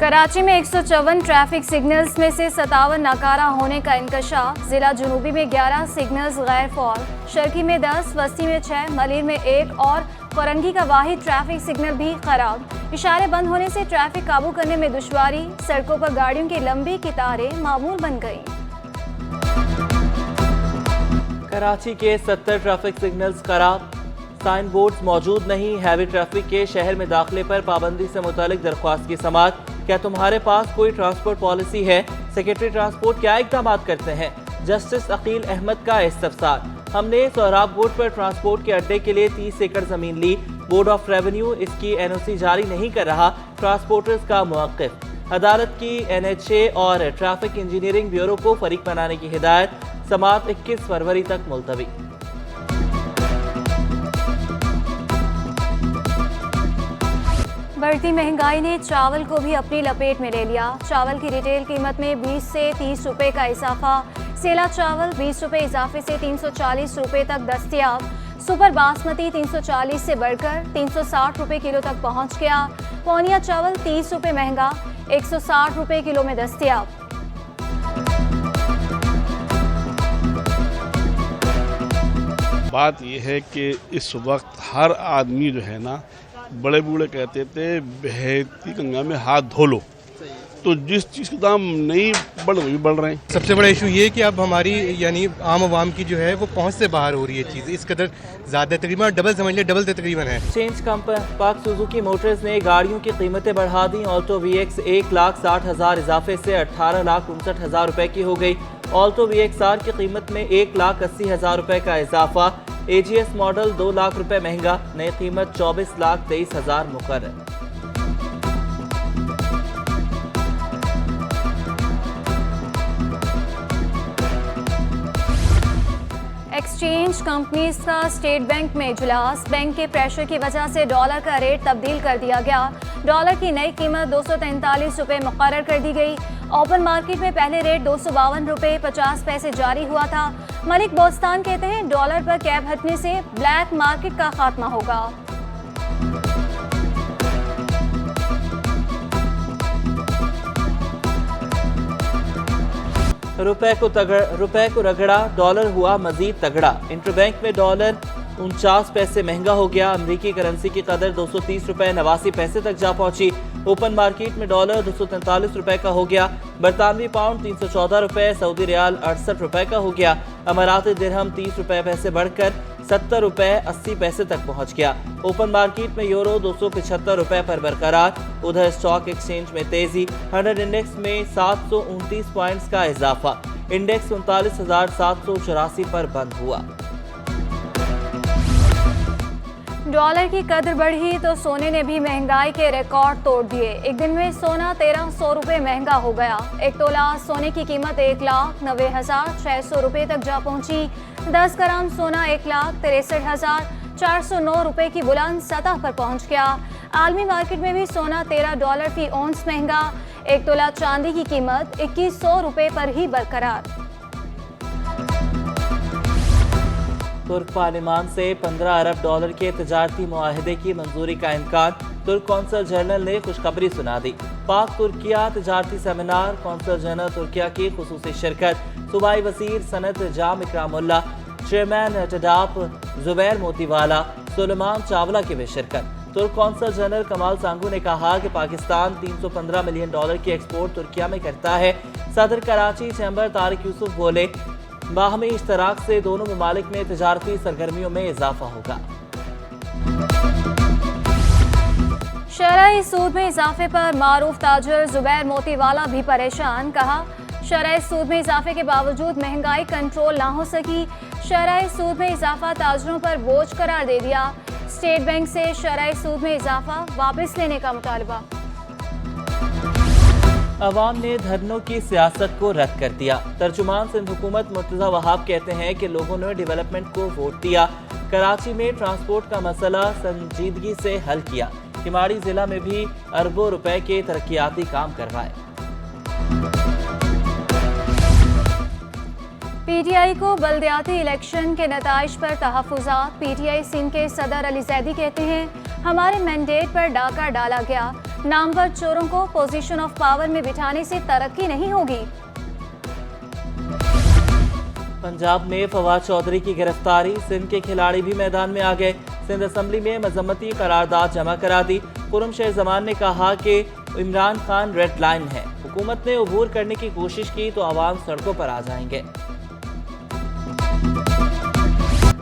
कराची में 154 traffic signals में से 57 नाकारा होने का इंकशाफ। जिला जुनूबी में 11 सिग्नल्स गैर फॉल, शर्की में 10, वस्ती में 6, मलिर में 1 और फरंगी का वाहिद ट्रैफिक सिग्नल भी खराब। इशारे बंद होने से ट्रैफिक काबू करने में दुश्वारी, सड़कों पर गाड़ियों की लंबी कतारें मामूल बन गई। कराची के 70 ट्रैफिक सिग्नल्स खराब, साइन बोर्ड्स मौजूद नहीं। हैवी ट्रैफिक के शहर में दाखिले पर पाबंदी से मुतालिक दरख्वास्त की समाअत। क्या तुम्हारे पास कोई ट्रांसपोर्ट पॉलिसी है? सेक्रेटरी ट्रांसपोर्ट क्या इक़दाम करते हैं? जस्टिस अकील अहमद का इस्तफसार। हमने सोहराब रोड पर ट्रांसपोर्ट के अड्डे के लिए 30 एकड़ जमीन ली। बोर्ड ऑफ रेवेन्यू इसकी NOC जारी नहीं कर रहा। ट्रांसपोर्टर्स का मौक़िफ़। अदालत की NHA और ट्रैफिक इंजीनियरिंग ब्यूरो को फरीक बनाने की हिदायत। समाअत 21 फरवरी तक मुलतवी। बढ़ती महंगाई ने चावल को भी अपनी लपेट में ले लिया। चावल की रिटेल कीमत में 20 से 30 रुपए का इजाफा। सेला चावल 20 रुपए इजाफे से 340 रुपए तक दस्तयाब। सुपर बासमती 340 से बढ़कर 360 रुपए किलो तक पहुंच गया। पौनिया चावल 30 रुपए महंगा 160 रुपए किलो में दस्तयाब। बात यह है कि इस वक्त हर आदमी जो है ना, बड़े बूढ़े कहते थे बहती गंगा में हाथ धो लो, तो जिस चीज़ के दाम नहीं बढ़ रहे बढ़ रहे हैं। सबसे बड़ा इशू ये है कि अब हमारी यानी आम आवाम की जो है वो पहुंच से बाहर हो रही है चीज़, इस कदर ज़्यादा तकरीबन डबल समझ लिया, डबल तकरीबन है। चेंज कंपनी पाक सुजुकी मोटर्स ने गाड़ियों की कीमतें बढ़ा दी। ऑल्टो VX 1,60,000 इजाफे से 18,59,000 रुपए की हो गई। ऑल्टो VXR की कीमत में 1,80,000 रुपए का इजाफा। AGS मॉडल 2 लाख रुपए महंगा, नई कीमत 24,23,000 मुकर्रर। एक्सचेंज कंपनीज का स्टेट बैंक में इजलास। बैंक के प्रेशर की वजह से डॉलर का रेट तब्दील कर दिया गया। डॉलर की नई कीमत 243 रुपए मुकर्रर कर दी गई। ओपन मार्केट में पहले रेट 252 रुपए 50 पैसे जारी हुआ था। मलिक बोस्तान कहते हैं डॉलर पर कैप हटने से ब्लैक मार्केट का खात्मा होगा। रुपए को रगड़ा, डॉलर हुआ मजीद तगड़ा। इंटरबैंक में डॉलर 49 पैसे महंगा हो गया। अमरीकी करेंसी की कदर 230 रुपए 89 पैसे तक जा पहुंची। ओपन मार्केट में डॉलर 243 रुपए का हो गया। बरतानवी पाउंड 314 रुपए, सऊदी रियाल 68 रुपए का हो गया। अमाराती दिरहम 30 रुपए पैसे बढ़कर 70 रुपए 80 पैसे तक पहुंच गया। ओपन मार्केट में यूरो 275 रुपए पर बरकरार। उधर स्टॉक एक्सचेंज में तेजी। 100 इंडेक्स में 729 पॉइंट्स का इजाफा। इंडेक्स 39,784 पर बंद हुआ। डॉलर की कदर बढ़ी तो सोने ने भी महंगाई के रिकॉर्ड तोड़ दिए। एक दिन में सोना 1300 रुपए महंगा हो गया। एक तोला सोने की कीमत 1,90,600 रुपए तक जा पहुंची। 10 ग्राम सोना 1,63,409 रुपए की बुलंद सतह पर पहुंच गया। आलमी मार्केट में भी सोना $13 फी औंस महंगा। एक तोला चांदी की कीमत 2100 रुपए पर ही बरकरार। तुर्क पार्लिमान से 15 अरब डॉलर के तजारती मुआहदे की मंजूरी का इम्कान। तुर्क कौंसल जनरल ने खुशखबरी सुना दी। पाक तुर्किया तजारती सेमिनार, कौंसल जनरल तुर्किया की खुसूसी शिरकत। सूबाई वजीर सनत जाम इकरामुल्ला, चेयरमैन टडाप जुबैर मोतीवाला, सुलेमान चावला की भी शिरकत। तुर्क कौंसल जनरल कमाल सांगू ने कहा कि पाकिस्तान 315 मिलियन डॉलर की एक्सपोर्ट तुर्किया में करता है। सदर कराची चैम्बर तारिक यूसुफ बोले, बाहमी इश्तराक से दोनों ममालिक में तजारती सरगर्मियों में इजाफा होगा। शरह सूद में इजाफे पर मारूफ ताजर जुबैर मोतीवाला भी परेशान। कहा, शरह सूद में इजाफे के बावजूद महंगाई कंट्रोल ना हो सकी। शरह सूद में इजाफा ताजरों पर बोझ करार दे दिया। स्टेट बैंक से शरह सूद में इजाफा वापस लेने का मुतालबा। अवाम ने धरनों की सियासत को रद्द कर दिया। तर्जुमान सिंध हुकूमत मुर्तज़ा वहाब कहते हैं कि लोगों ने डेवलपमेंट को वोट दिया। कराची में ट्रांसपोर्ट का मसला संजीदगी से हल किया। किमाड़ी जिला में भी अरबों रुपए के तरक्याती काम करवाए। PTI को बल्दियाती इलेक्शन के नताइज पर तहफ़्फ़ुज़ात। PTI सिंध के सदर अली ज़ैदी कहते हैं, हमारे मैंडेट पर डाका डाला गया। नामवर चोरों को पोजीशन ऑफ पावर में बिठाने से तरक्की नहीं होगी। पंजाब में फवाद चौधरी की गिरफ्तारी, सिंध के खिलाड़ी भी मैदान में आ गए। सिंध असम्बली में मजम्मती करारदाद जमा करा दी। खुर्रम शेर जमान ने कहा कि इमरान खान रेड लाइन है, हुकूमत ने अबूर करने की कोशिश की तो आवाम सड़कों पर आ जाएंगे।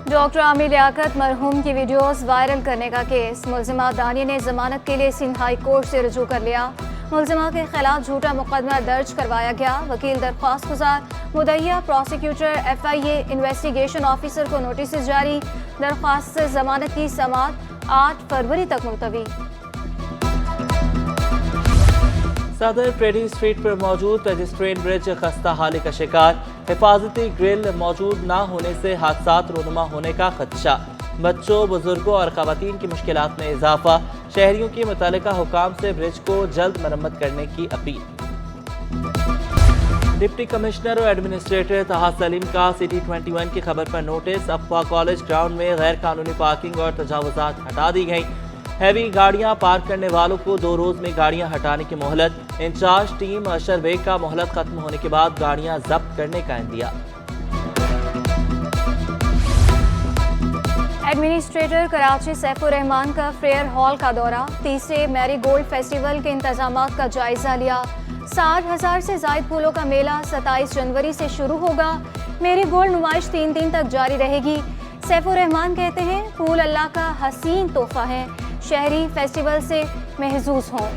डॉक्टर आमिर लियाकत मरहूम की वीडियोस वायरल करने का केस, मुलजिमा दानिया ने जमानत के लिए सिंध हाई कोर्ट से रुजू कर लिया। मुलजिमा के खिलाफ झूठा मुकदमा दर्ज करवाया गया। वकील दरख्वास्त गुजार, मुद्दईया, प्रोसिक्यूटर, FIA, इन्वेस्टिगेशन ऑफिसर को नोटिस जारी। दरख्वास्त से जमानत की समाअत 8 फरवरी तक मुलतवी। सदर ट्रेडिंग स्ट्रीट पर मौजूद पेडेस्ट्रियन ब्रिज खस्ता हाली का शिकार, हिफाजती ग्रिल मौजूद न होने से हादसात रोनुमा होने का खदशा। बच्चों, बुजुर्गों और खवातीन की मुश्किलात में इजाफा। शहरियों की मुतल्लिका हुकाम से ब्रिज को जल्द मरम्मत करने की अपील। डिप्टी कमिश्नर और एडमिनिस्ट्रेटर तहा सलीम का सिटी 21 की खबर पर नोटिस। अफवा कॉलेज ग्राउंड में गैर कानूनी पार्किंग और तजावुजात हटा दी गई। हैवी गाड़ियां पार्क करने वालों को 2 रोज में गाड़ियां हटाने की मोहलत। इंचार्ज टीम अशर बेग का मोहलत खत्म होने के बाद गाड़ियां जब्त करने का इंदिया। एडमिनिस्ट्रेटर कराची सैफुर रहमान का फेयर हॉल का दौरा, तीसरे मैरी गोल्ड फेस्टिवल के इंतजामात का जायजा लिया। 60,000 से जायद फूलों का मेला 27 जनवरी से शुरू होगा। मैरी गोल्ड नुमाइश 3 दिन तक जारी रहेगी। सैफुर रहमान कहते हैं फूल अल्लाह का हसीन तोहफा है, शहरी फेस्टिवल से महजूज हों।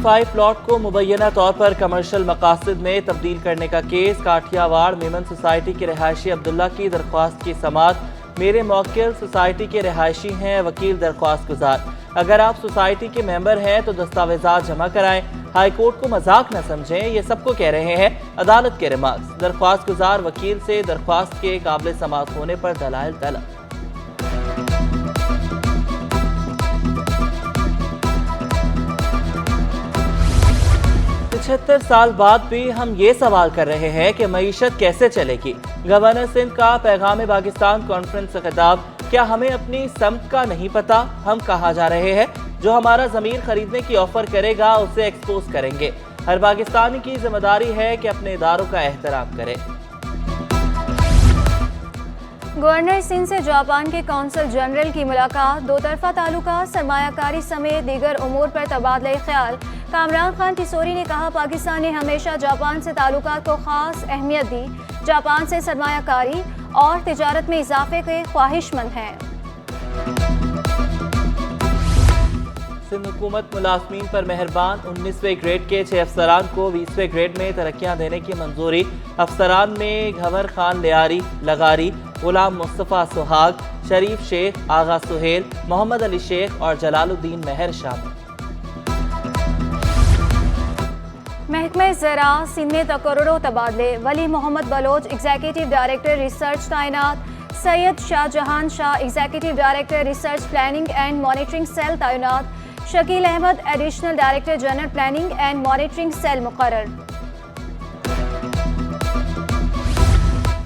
5 प्लॉट को मुबैना तौर पर कमर्शियल मकासद में तब्दील करने का केस, काठियावाड़ मेमन सोसाइटी के रहायशी अब्दुल्ला की दरख्वास्त की समाअत। मेरे मौक्किल सोसाइटी के रहायशी हैं, वकील दरख्वास्त गुजार। अगर आप सोसाइटी के मेंबर हैं तो दस्तावेजात जमा कराएं। हाई कोर्ट को मजाक न समझें, ये सबको कह रहे हैं अदालत के रिमार्क्स। दरख्वास्त गुजार वकील से दरख्वास्त के काबिल समाअत होने पर दलाइल तलब। 75 साल बाद भी हम ये सवाल कर रहे हैं कि मईशत कैसे चलेगी। गवर्नर सिंध का पैगाम पाकिस्तान कॉन्फ्रेंस से खिताब, क्या हमें अपनी समत का नहीं पता, हम कहाँ जा रहे हैं? जो हमारा ज़मीर खरीदने की ऑफर करेगा उसे एक्सपोज करेंगे। हर पाकिस्तानी की जिम्मेदारी है कि अपने इदारों का एहतराम करे। गवर्नर सिंध से जापान के कौंसल जनरल की मुलाकात, 2 तरफा ताल्लुकात, सरमायाकारी समेत दीगर उमूर पर तबादला ख्याल। कामरान खान टिसोरी ने कहा पाकिस्तान ने हमेशा जापान से ताल्लुकात को खास अहमियत दी। जापान से सरमायाकारी और तिजारत में इजाफे के ख्वाहिशमंद हैं। सिंध हुकूमत मुलाजमीन पर मेहरबान, 19वें ग्रेड के 6 अफसरान को 20वें ग्रेड में तरक्कियां देने की मंजूरी। अफसरान में घवर खान लियारी लगारी, गुलाम मुस्तफ़ा सुहाग, शरीफ शेख, आगा सुहेल, मोहम्मद अली शेख और जलालुद्दीन महर शामिल। महकमे ज़राअत सिंध में तकर्रुर तबादले, Wali Mohammad Baloch executive director research तैनात, Syed Shahjahan Shah executive director research planning and monitoring cell तैनात, Shakeel Ahmed additional director general planning and monitoring cell मुकर्रर।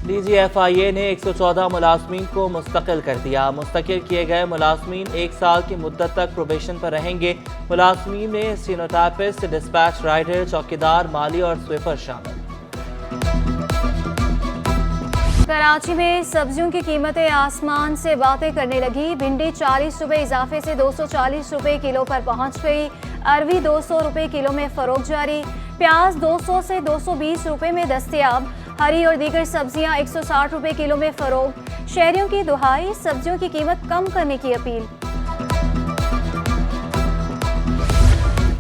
DGFIA ने 114 मुलाजमीन को मुस्तकिल कर दिया। मुस्तकिल किए गए मुलाजमीन 1 साल की मुद्दत तक प्रोबेशन पर रहेंगे। मुलाजमीन में स्टेनोटाइपिस्ट, डिस्पैच राइडर, चौकीदार, माली और स्वीपर शामिल। कराची में सब्जियों की कीमतें आसमान से बातें करने लगी। भिंडी 40 रुपये इजाफे से 240 रुपये किलो पर पहुंच गई। अरवी 200 रुपये किलो में फरोख्त जारी। प्याज 200 से 220 रुपये में दस्तयाब। हरी और दीगर सब्जियां 160 रुपये किलो में फरोख्त। शहरियों की दुहाई, सब्जियों की कीमत कम करने की अपील।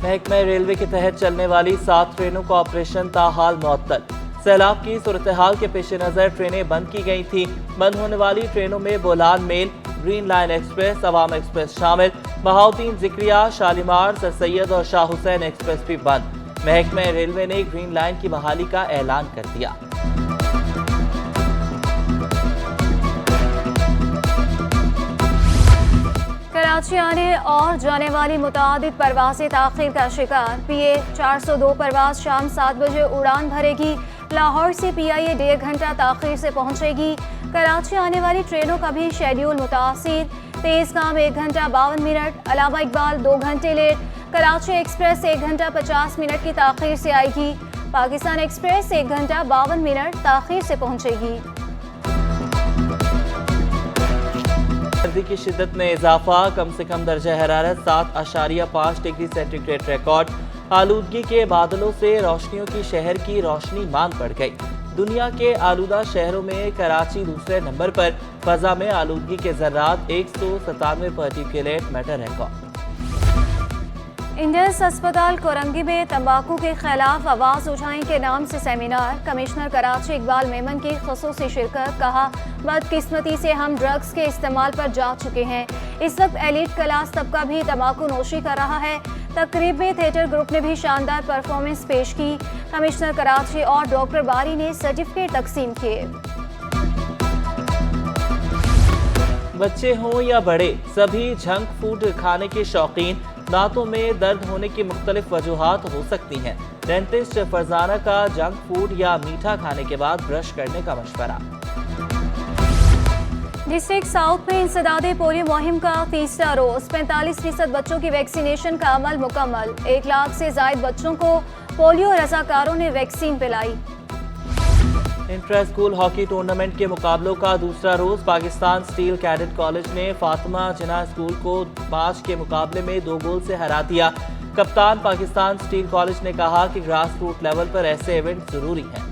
महकमा रेलवे के तहत चलने वाली 7 ट्रेनों का ऑपरेशन ताहाल मुअत्तल। सैलाब की सूरत हाल के पेश नज़र ट्रेनें बंद की गई थी। बंद होने वाली ट्रेनों में Bolan Mail, Green Line Express, Awam Express शामिल। बहाउद्दीन, जिक्रिया, शालीमार, सर सैयद और शाह हुसैन एक्सप्रेस भी बंद। महकमा रेलवे ने ग्रीन लाइन की बहाली का ऐलान कर दिया। कराची आने और जाने वाली मुतादिद परवाज़ें ताख़ीर का शिकार। PA 402 परवाज़ शाम 7 बजे उड़ान भरेगी। लाहौर से PIA 1.5 घंटा ताख़ीर से पहुंचेगी। कराची आने वाली ट्रेनों का भी शेड्यूल मुतासिर। तेज काम 1 घंटा 52 मिनट, अलावा इकबाल 2 घंटे लेट, कराची एक्सप्रेस 1 घंटा 50 मिनट की ताखीर से आएगी, पाकिस्तान एक्सप्रेस 1 घंटा 52 मिनट ताखीर से पहुंचेगी। सर्दी की शिद्दत में इजाफा, कम से कम दर्जा हरारत 7.5 डिग्री सेंटीग्रेड रिकॉर्ड। आलूदगी के बादलों से रोशनियों की शहर की रोशनी मांद पड़ गई। दुनिया के आलूदा शहरों में कराची दूसरे नंबर पर, फजा में आलूदगी के ज़र्रात 197 पार्टिकुलेट मैटर रिकॉर्ड। इंडस अस्पताल कोरंगी में तंबाकू के खिलाफ आवाज़ उठाएं के नाम से सेमिनार, कमिश्नर कराची इकबाल मेमन की खुसूसी शिरकत। कहा, बदकिस्मती से हम ड्रग्स के इस्तेमाल पर जा चुके हैं। इस वक्त एलिट क्लास तबका भी तंबाकू नोशी कर रहा है। तकरीब में थिएटर ग्रुप ने भी शानदार परफॉर्मेंस पेश की। कमिश्नर कराची और डॉक्टर बारी ने सर्टिफिकेट तकसीम किए। बच्चे हों या बड़े, सभी जंक फूड खाने के शौकीन। दांतों में दर्द होने की मुख्तलिफ वजूहात हो सकती हैं। डेंटिस्ट फरजाना का जंक फूड या मीठा खाने के बाद ब्रश करने का मशवरा। डिस्ट्रिक्ट साउथ में इंसदादे पोलियो मुहिम का तीसरा रोज, 45% बच्चों की वैक्सीनेशन का अमल मुकम्मल। 1 लाख से जायद बच्चों को पोलियो रजाकारों ने वैक्सीन पिलाई। इंटर स्कूल हॉकी टूर्नामेंट के मुकाबलों का दूसरा रोज, पाकिस्तान स्टील कैडेट कॉलेज ने फातिमा जिन्ना स्कूल को 5 के मुकाबले में 2 गोल से हरा दिया। कप्तान पाकिस्तान स्टील कॉलेज ने कहा कि ग्रास रूट लेवल पर ऐसे इवेंट जरूरी हैं।